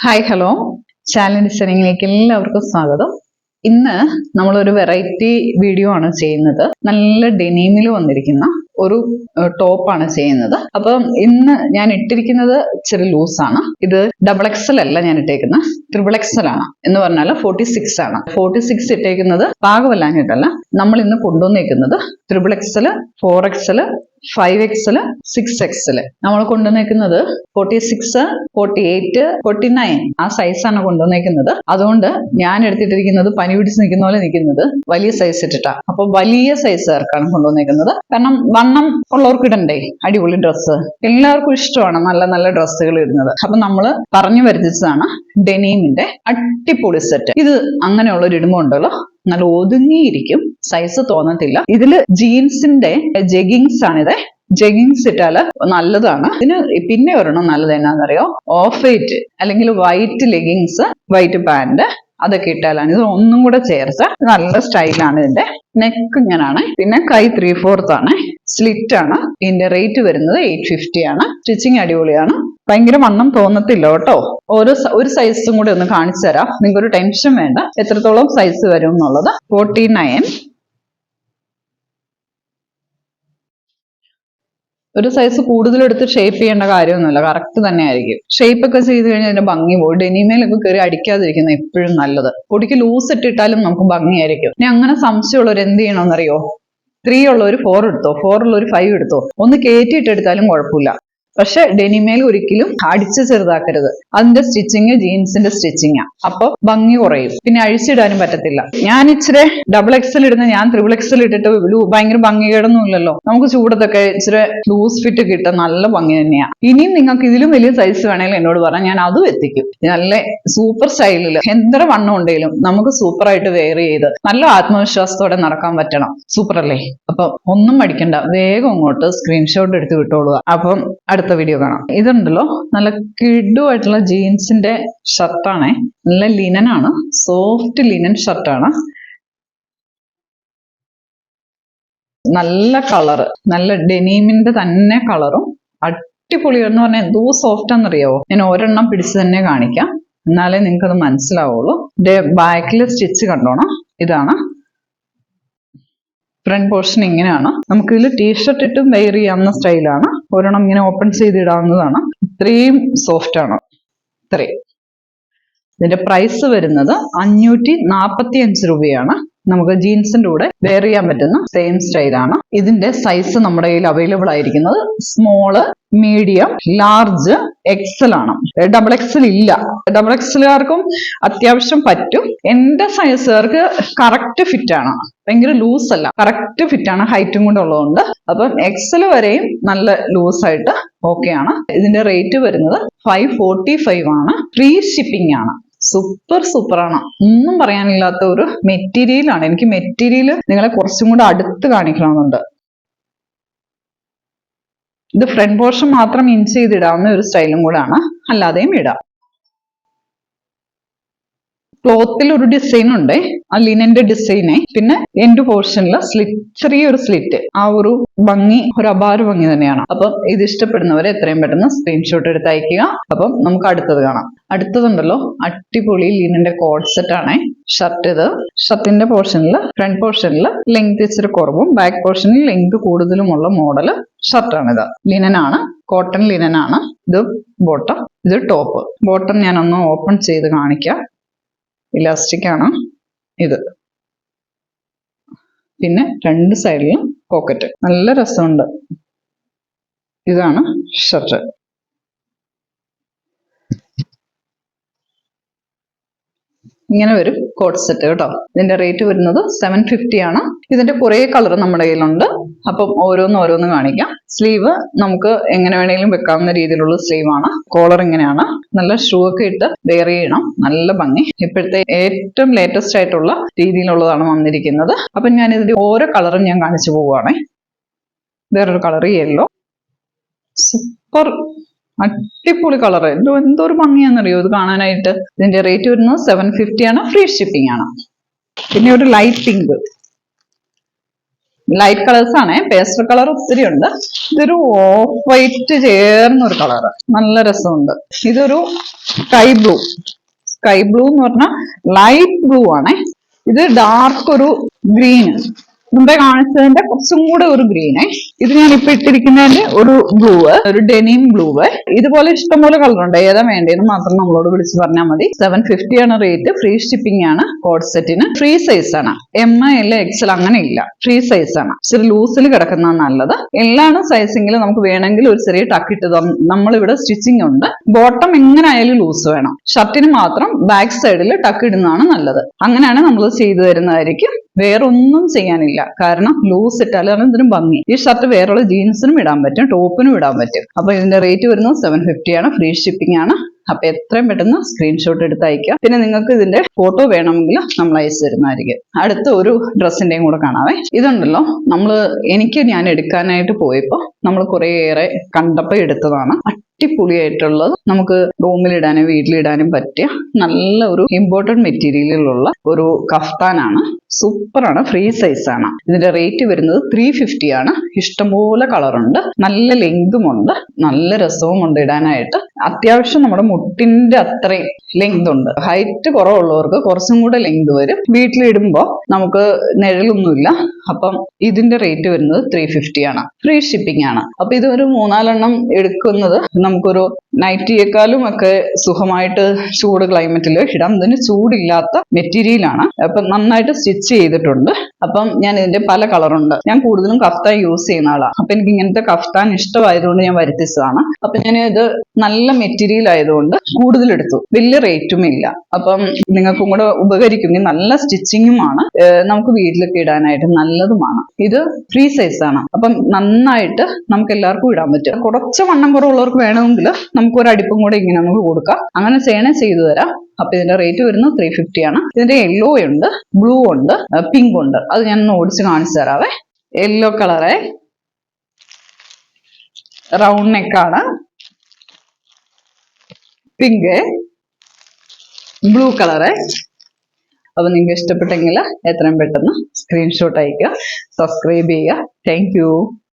Hi hello channel ഡിസൈനിങ്ങിലേക്ക് എല്ലാവർക്കും സ്വാഗതം. ഇന്ന് നമ്മളൊരു വെറൈറ്റി വീഡിയോ ആണ് ചെയ്യുന്നത്. നല്ല ഡെനീമിൽ വന്നിരിക്കുന്ന ഒരു ടോപ്പാണ് ചെയ്യുന്നത്. അപ്പം ഇന്ന് ഞാൻ ഇട്ടിരിക്കുന്നത് ഇച്ചിരി ലൂസാണ്. ഇത് XXL അല്ല ഞാൻ ഇട്ടേക്കുന്നത്, XXL ആണ്. എന്ന് പറഞ്ഞാൽ 46 ആണ്. 46 ഇട്ടേക്കുന്നത് പാകമല്ലാഞ്ഞിട്ടല്ല, നമ്മൾ ഇന്ന് കൊണ്ടുവന്നേക്കുന്നത് XXL, 4XL, 5XL, 6XL. നമ്മൾ കൊണ്ടുവന്നേക്കുന്നത് 46, 48, 49 ആ സൈസാണ് കൊണ്ടുവന്നേക്കുന്നത്. അതുകൊണ്ട് ഞാൻ എടുത്തിട്ടിരിക്കുന്നത് പനി പിടിച്ച് നിൽക്കുന്ന പോലെ നിൽക്കുന്നത് വലിയ സൈസ് ഇട്ടിട്ടാ. അപ്പൊ വലിയ സൈസുകാർക്കാണ് കൊണ്ടുവന്നേക്കുന്നത്. കാരണം വണ്ണം ഉള്ളവർക്ക് ഇടണ്ടേ അടിപൊളി ഡ്രസ്സ്. എല്ലാവർക്കും ഇഷ്ടമാണ് നല്ല നല്ല ഡ്രസ്സുകൾ ഇടുന്നത്. അപ്പൊ നമ്മള് പറഞ്ഞു വരുത്തിച്ചതാണ് ഡെനീമിന്റെ അടിപൊളി സെറ്റ്. ഇത് അങ്ങനെയുള്ളൊരു ഇടുമ്പോ ഉണ്ടല്ലോ നല്ല ഒതുങ്ങിയിരിക്കും, സൈസ് തോന്നത്തില്ല. ഇതില് ജീൻസിന്റെ ജെഗിങ്സ് ആണിത്. ജെഗിങ്സ് ഇട്ടാല് നല്ലതാണ്. ഇതിന് പിന്നെ ഒരെണ്ണം നല്ലത് എന്നാന്നറിയോ, ഓഫ് വൈറ്റ് അല്ലെങ്കിൽ വൈറ്റ് ലെഗിങ്സ്, വൈറ്റ് പാന്റ് അതൊക്കെ ഇട്ടാലാണ്. ഇത് ഒന്നും കൂടെ ചേർത്ത് നല്ല സ്റ്റൈലാണ്. ഇതിന്റെ നെക്ക് ഇങ്ങനാണ്. പിന്നെ കൈ 3/4 ആണ്. സ്ലിറ്റ് ആണ്. ഇതിന്റെ റേറ്റ് വരുന്നത് 850 ആണ്. സ്റ്റിച്ചിങ് അടിപൊളിയാണ്. ഭയങ്കര വണ്ണം തോന്നത്തില്ല കേട്ടോ. ഒരു സൈസും കൂടെ ഒന്ന് കാണിച്ചു തരാം. നിങ്ങൾക്ക് ഒരു ടെൻഷൻ വേണ്ട എത്രത്തോളം സൈസ് വരും എന്നുള്ളത്. 49. ഒരു സൈസ് കൂടുതലെടുത്ത് ഷേപ്പ് ചെയ്യേണ്ട കാര്യമൊന്നുമില്ല, കറക്റ്റ് തന്നെ ആയിരിക്കും. ഷേപ്പ് ഒക്കെ ചെയ്ത് കഴിഞ്ഞാൽ അതിന്റെ ഭംഗി പോകും. ഡെനിമേലൊക്കെ കയറി അടിക്കാതിരിക്കുന്ന എപ്പോഴും നല്ലത്. പൊടിക്ക് ലൂസ് ഇട്ടിട്ടാലും നമുക്ക് ഭംഗിയായിരിക്കും. ഇനി അങ്ങനെ സംശയമുള്ളവർ എന്ത് ചെയ്യണമെന്നറിയോ, 3 ഉള്ളവർ 4 എടുത്തോ, 4 ഉള്ളവർ 5 എടുത്തോ. ഒന്ന് കയറ്റിയിട്ടെടുത്താലും കുഴപ്പമില്ല. പക്ഷെ ഡെനിമേൽ ഒരിക്കലും അടിച്ച് ചെറുതാക്കരുത്. അതിന്റെ സ്റ്റിച്ചിങ് ജീൻസിന്റെ സ്റ്റിച്ചിങ്ങാ. അപ്പൊ ഭംഗി കുറയും, പിന്നെ അഴിച്ചിടാനും പറ്റത്തില്ല. ഞാൻ ഇച്ചിരി XXL ഇടുന്ന, ഞാൻ XXL ഇട്ടിട്ട് ഭയങ്കര ഭംഗികേടൊന്നും ഇല്ലല്ലോ. നമുക്ക് ചൂടത്തൊക്കെ ഇച്ചിരി ലൂസ് ഫിറ്റ് കിട്ടാൻ നല്ല ഭംഗി തന്നെയാ. ഇനിയും നിങ്ങൾക്ക് ഇതിലും വലിയ സൈസ് വേണമെങ്കിൽ എന്നോട് പറഞ്ഞാൽ ഞാൻ അതും എത്തിക്കും. നല്ല സൂപ്പർ സ്റ്റൈലില് എന്തര വണ്ണം ഉണ്ടെങ്കിലും നമുക്ക് സൂപ്പറായിട്ട് വെയർ ചെയ്ത് നല്ല ആത്മവിശ്വാസത്തോടെ നടക്കാൻ പറ്റണം. സൂപ്പർ അല്ലേ? അപ്പൊ ഒന്നും മടിക്കണ്ട, വേഗം അങ്ങോട്ട് സ്ക്രീൻഷോട്ട് എടുത്ത് വിട്ടോളുക. അപ്പം അടുത്ത വീഡിയോ കാണാം. ഇതുണ്ടല്ലോ നല്ല കിഡുമായിട്ടുള്ള ജീൻസിന്റെ ഷർട്ടാണേ. നല്ല ലിനൻ ആണ്, സോഫ്റ്റ് ലിനൻ ഷർട്ടാണ്. നല്ല കളറ്, നല്ല ഡെനീമിന്റെ തന്നെ കളറും. അടിപൊളി എന്ന് പറഞ്ഞാൽ എന്തോ സോഫ്റ്റ് ആണെന്നറിയാവോ. ഞാൻ ഒരെണ്ണം പിടിച്ച് തന്നെ കാണിക്കാം, എന്നാലേ നിങ്ങൾക്ക് അത് മനസ്സിലാവുള്ളൂ. ബാക്കിൽ സ്റ്റിച്ച് കണ്ടോണം. ഇതാണ് ഫ്രണ്ട് പോർഷൻ. ഇങ്ങനെയാണ്. നമുക്ക് ഇതിൽ ടീഷർട്ട് ഇട്ടും വെയർ ചെയ്യാവുന്ന സ്റ്റൈലാണ്. ഒരെണ്ണം ഇങ്ങനെ ഓപ്പൺ ചെയ്തിടാവുന്നതാണ്. ഇത്രയും സോഫ്റ്റ് ആണ്. ഇത്രയും. ഇതിന്റെ പ്രൈസ് വരുന്നത് 545 രൂപയാണ്. നമുക്ക് ജീൻസിന്റെ കൂടെ വെയർ ചെയ്യാൻ പറ്റുന്ന സെയിം സ്റ്റൈലാണ്. ഇതിന്റെ സൈസ് നമ്മുടെ കയ്യിൽ അവൈലബിൾ ആയിരിക്കുന്നത് സ്മോള്, മീഡിയം, ലാർജ്, XL ആണ്. XXL ഇല്ല. XXLകാർക്കും അത്യാവശ്യം പറ്റും. എന്റെ സൈസുകാർക്ക് കറക്റ്റ് ഫിറ്റ് ആണ്. ഭയങ്കര ലൂസ് അല്ല, കറക്റ്റ് ഫിറ്റ് ആണ്. ഹൈറ്റും കൂടെ ഉള്ളതുകൊണ്ട് അപ്പം XL വരെയും നല്ല ലൂസായിട്ട് ഓക്കെ ആണ്. ഇതിന്റെ റേറ്റ് വരുന്നത് 545 ആണ്. ഫ്രീ ഷിപ്പിംഗ് ആണ്. സൂപ്പറാണ്. ഒന്നും പറയാനില്ലാത്ത ഒരു മെറ്റീരിയലാണ്. എനിക്ക് മെറ്റീരിയൽ നിങ്ങളെ കുറച്ചും കൂടെ അടുത്ത് കാണിക്കണമെന്നുണ്ട്. ഇത് ഫ്രണ്ട് പോർഷൻ മാത്രം ഇൻ ചെയ്തിടാവുന്ന ഒരു സ്റ്റൈലും കൂടെ ആണ്. അല്ലാതെയും ഇടാം. ക്ലോത്തിൽ ഒരു ഡിസൈൻ ഉണ്ട്, ആ ലിനന്റെ ഡിസൈനെ. പിന്നെ എൻഡ് പോർഷനിൽ ചെറിയൊരു സ്ലിറ്റ്. ആ ഒരു ഭംഗി ഒരു അപാര ഭംഗി തന്നെയാണ്. അപ്പം ഇത് ഇഷ്ടപ്പെടുന്നവരെ എത്രയും പെട്ടെന്ന് സ്ക്രീൻഷോട്ട് എടുത്ത് അയക്കുക. അപ്പം നമുക്ക് അടുത്തത് കാണാം. അടുത്തതുണ്ടല്ലോ അടിപൊളി ലിനന്റെ കോഡ് സെറ്റ് ആണ്. ഷർട്ട്. ഇത് ഷർട്ടിന്റെ പോർഷനിൽ, ഫ്രണ്ട് പോർഷനിൽ ലെങ്ത് ഇച്ചിരി കുറവും ബാക്ക് പോർഷനിൽ ലെങ്ത് കൂടുതലുമുള്ള മോഡല് ഷർട്ടാണിത്. ലിനനാണ്, കോട്ടൺ ലിനനാണ്. ഇത് ബോട്ടം, ഇത് ടോപ്പ്. ബോട്ടം ഞാനൊന്ന് ഓപ്പൺ ചെയ്ത് കാണിക്കാം. ഇലാസ്റ്റിക് ആണ് ഇത്. പിന്നെ രണ്ട് സൈഡിലും പോക്കറ്റ്. നല്ല രസമുണ്ട്. ഇതാണ് ഷർട്ട്. ഇങ്ങനെ വരും കോട്ട് സെറ്റ് കേട്ടോ. ഇതിന്റെ റേറ്റ് വരുന്നത് 750 ആണ്. ഇതിന്റെ കുറെ കളർ നമ്മുടെ കയ്യിലുണ്ട്. അപ്പം ഓരോന്ന് കാണിക്കാം. സ്ലീവ് നമുക്ക് എങ്ങനെ വേണമെങ്കിലും വെക്കാവുന്ന രീതിയിലുള്ള സ്ലീവ് ആണ്. കോളർ ഇങ്ങനെയാണ്. നല്ല ഷൂ ഒക്കെ ഇട്ട് വെയർ ചെയ്യണം, നല്ല ഭംഗി. ഇപ്പോഴത്തെ ഏറ്റവും ലേറ്റസ്റ്റ് ആയിട്ടുള്ള രീതിയിലുള്ളതാണ് വന്നിരിക്കുന്നത്. അപ്പം ഞാൻ ഇതിന്റെ ഓരോ കളറും ഞാൻ കാണിച്ചു പോവുകയാണേ. വേറൊരു കളർ യെല്ലോ, സൂപ്പർ അടിപൊളി കളർ. എന്തൊരു ഭംഗിയാണെന്നറിയോ ഇത് കാണാനായിട്ട്. ഇതിന്റെ റേറ്റ് വരുന്നത് 750 ആണ്. ഫ്രീ ഷിപ്പിംഗ് ആണ്. പിന്നെ ഒരു ലൈറ്റ് പിങ്ക്. ലൈറ്റ് കളേഴ്സ് ആണ്, പേസ്റ്റൽ കളർ ഒത്തിരി ഉണ്ട്. ഇതൊരു ഓഫ് വൈറ്റ് ചേർന്നൊരു കളറ്, നല്ല രസമുണ്ട്. ഇതൊരു സ്കൈ ബ്ലൂ എന്ന് പറഞ്ഞാൽ ലൈറ്റ് ബ്ലൂ ആണേ. ഇത് ഡാർക്ക് ഒരു ഗ്രീൻ, മുമ്പേ കാണിച്ചതിന്റെ കുറച്ചും കൂടെ ഒരു ഗ്രീന്. ഇത് ഞാൻ ഇപ്പൊ ഇട്ടിരിക്കുന്നതിന്റെ ഒരു ബ്ലൂ, ഒരു ഡെനിം ബ്ലൂ. ഇതുപോലെ ഇഷ്ടംപോലെ കളർ ഉണ്ട്. ഏതാ വേണ്ടതെന്ന് മാത്രം നമ്മളോട് വിളിച്ച് പറഞ്ഞാൽ മതി. 750 ആണ് റേറ്റ്. ഫ്രീ ഷിപ്പിംഗ് ആണ്. കോഡ് സെറ്റിന് ഫ്രീ സൈസ് ആണ്. ML XL അങ്ങനെ ഇല്ല, ഫ്രീ സൈസ് ആണ്. ഇച്ചിരി ലൂസിൽ കിടക്കുന്ന നല്ലത്. എല്ലാണ് സൈസിങ്ങിൽ നമുക്ക് വേണമെങ്കിൽ ഒരു ചെറിയ ടക്ക് ഇട്ട് നമ്മളിവിടെ സ്റ്റിച്ചിങ് ഉണ്ട്. ബോട്ടം എങ്ങനെ ആയാലും ലൂസ് വേണം. ഷർട്ടിന് മാത്രം ബാക്ക് സൈഡിൽ ടക്ക് ഇടുന്നതാണ് നല്ലത്. അങ്ങനെയാണ് നമ്മൾ ചെയ്തു തരുന്നതായിരിക്കും. വേറൊന്നും ചെയ്യാനില്ല. കാരണം ലൂസ് ഇട്ടാലാണ് ഇതിനും ഭംഗി. ഈ ഷർട്ട് വേറെയുള്ള ജീൻസിനും ഇടാൻ പറ്റും, ടോപ്പിനും ഇടാൻ പറ്റും. അപ്പൊ ഇതിന്റെ റേറ്റ് വരുന്നത് 750 ആണ്. ഫ്രീ ഷിപ്പിംഗ് ആണ്. അപ്പൊ എത്രയും പെട്ടെന്ന് സ്ക്രീൻഷോട്ട് എടുത്ത് അയക്കാം. പിന്നെ നിങ്ങൾക്ക് ഇതിന്റെ ഫോട്ടോ വേണമെങ്കിൽ നമ്മൾ അയച്ചു തരുന്നതായിരിക്കും. അടുത്ത ഒരു ഡ്രസ്സിന്റെയും കൂടെ കാണാവേ. ഇതുണ്ടല്ലോ, ഞാൻ എടുക്കാനായിട്ട് പോയപ്പോ നമ്മൾ കുറേയേറെ കണ്ടപ്പോ എടുത്തതാണ്. അടിപൊളിയായിട്ടുള്ളത്, നമുക്ക് റൂമിലിടാനും വീട്ടിലിടാനും പറ്റിയ നല്ല ഒരു ഇമ്പോർട്ടന്റ് മെറ്റീരിയലിലുള്ള ഒരു കഫ്താനാണ്. സൂപ്പറാണ്. ഫ്രീ സൈസ് ആണ്. ഇതിന്റെ റേറ്റ് വരുന്നത് 350 ആണ്. ഇഷ്ടംപോലെ കളറുണ്ട്, നല്ല ലെങ്തും ഉണ്ട്, നല്ല രസവും ഉണ്ട് ഇടാനായിട്ട്. അത്യാവശ്യം നമ്മുടെ മുട്ടിന്റെ അത്രയും ലെങ്ത് ഉണ്ട്. ഹൈറ്റ് കുറവുള്ളവർക്ക് കുറച്ചും കൂടെ ലെങ്ത് വരും. വീട്ടിലിടുമ്പോൾ നമുക്ക് നിഴലൊന്നുമില്ല. അപ്പം ഇതിന്റെ റേറ്റ് വരുന്നത് 350 ആണ്. ഫ്രീ ഷിപ്പിംഗ് ആണ്. അപ്പൊ ഇത് ഒരു 3-4 എടുക്കുന്നത് നമുക്കൊരു നൈറ്റിയേക്കാളും ഒക്കെ സുഖമായിട്ട് ചൂട് ക്ലൈമറ്റിൽ ഇടാം. ഇതിന് ചൂടില്ലാത്ത മെറ്റീരിയലാണ്. അപ്പൊ നന്നായിട്ട് സ്റ്റിച്ച് ചെയ്തിട്ടുണ്ട്. അപ്പം ഞാൻ ഇതിന്റെ പല കളറുണ്ട്. ഞാൻ കൂടുതലും കഫ്താൻ യൂസ് ചെയ്യുന്ന ആളാണ്. അപ്പൊ എനിക്ക് ഇങ്ങനത്തെ കഫ്താൻ ഇഷ്ടമായതുകൊണ്ട് ഞാൻ വരുത്തിച്ചതാണ്. അപ്പൊ ഞാൻ ഇത് നല്ല മെറ്റീരിയൽ ആയതുകൊണ്ട് കൂടുതൽ എടുത്തു. വലിയ റേറ്റും ഇല്ല. അപ്പം നിങ്ങൾക്കും കൂടെ ഉപകരിക്കും. നല്ല സ്റ്റിച്ചിങ്ങുമാണ്, നമുക്ക് വീട്ടിലൊക്കെ ഇടാനായിട്ട് നല്ലതുമാണ്. ഇത് ഫ്രീ സൈസ് ആണ്. അപ്പം നന്നായിട്ട് നമുക്ക് എല്ലാവർക്കും ഇടാൻ പറ്റും. കുറച്ച് വണ്ണം കുറവുള്ളവർക്ക് വേണമെങ്കിൽ നമുക്ക് ഒരു അടിപ്പും കൂടെ ഇങ്ങനെ നമുക്ക് കൊടുക്കാം. അങ്ങനെ ചെയ്തു തരാം. അപ്പൊ ഇതിന്റെ റേറ്റ് വരുന്നത് 350 ആണ്. ഇതിന്റെ യെല്ലോ ഉണ്ട്, ബ്ലൂ ഉണ്ട്, പിങ്ക് ഉണ്ട്. അത് ഞാൻ ഓടിച്ച് കാണിച്ചു തരാവേ. യെല്ലോ കളറ് റൗണ്ട് നെക്കാണ്, പിങ്ക്, ബ്ലൂ കളറ്. അപ്പൊ നിങ്ങൾക്ക് ഇഷ്ടപ്പെട്ടെങ്കിൽ എത്രയും പെട്ടെന്ന് സ്ക്രീൻഷോട്ട് അയക്കുക, സബ്സ്ക്രൈബ് ചെയ്യുക. Thank you.